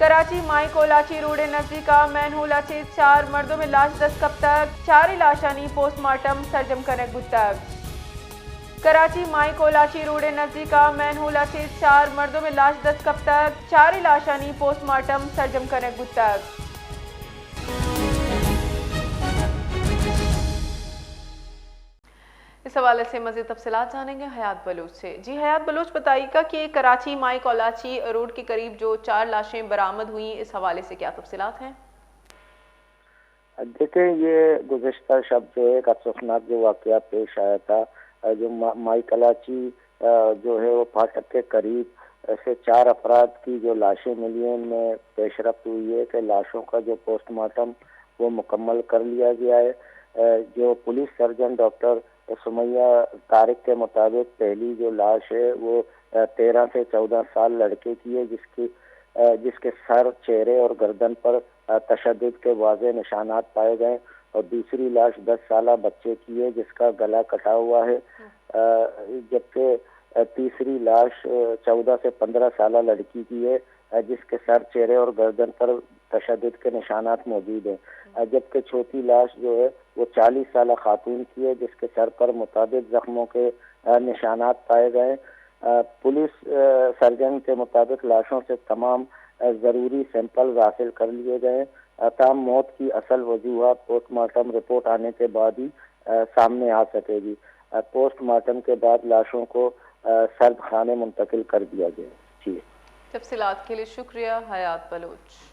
कराची माई कोलाची road नजदीक manhole अच्छे 4 मर्दों में लाश दस्तकब तक 4 लाशानी पोस्टमार्टम सर्जम कनक बुतक। कराची माई कोलाची रोड नजदीक मैनहोल अच्छे 4 मर्दों में लाश दस्तकब तक 4 लाशानी पोस्टमार्टम सर्जम कनक बुतक। इस हवाले से मज़ीद तफसीलात जानेंगे हयात बलूच से। जी हयात बलूच, बताइएगा कि कराची माई कोलाची रोड के करीब जो 4 लाशें बरामद हुई, इस हवाले से क्या तफसीलात हैं? देखिए, ये गुज़िश्ता शब जो है एक अफसोसनाक जो वाक़या पेश आया था, जो माई कोलाची जो है वो फाटक के करीब से 4 अफराद की जो लाशें मिली हैं, उनमें पेशरफ्त हुई है कि लाशों का जो पोस्टमार्टम वो मुकम्मल कर लिया गया है। जो police surgeon doctor Sumaiya Tariq के मुताबिक पहली जो लाश है वो 13 से 14 साल लड़के की है, जिसके सर, चेहरे और गर्दन पर तशद्दुद के वाज़े निशानात पाए गए, और दूसरी लाश 10 साला बच्चे की है जिसका गला कटा हुआ है, जबकि तीसरी लाश 14 से 15 साला लड़की की है जिसके सर, चेहरे और गर्दन पर तशद्दुद के निशानात मौजूद हैं, जबकि चौथी लाश जो है वो 40 साला खातून की है जिसके सर पर मुताबिक जख्मों के निशानात पाए गए। पुलिस सर्जन के मुताबिक लाशों से तमाम ज़रूरी सैंपल हासिल कर लिए गए। ताम मौत की असल वजूहात पोस्टमार्टम रिपोर्ट आने के बाद ही सामने आ सकेगी। पोस्टमार्टम के बाद लाशों को सर्द खाने मुंतकिल कर दिया गया। जी, तफसीलात के लिए शुक्रिया हयात बलूच।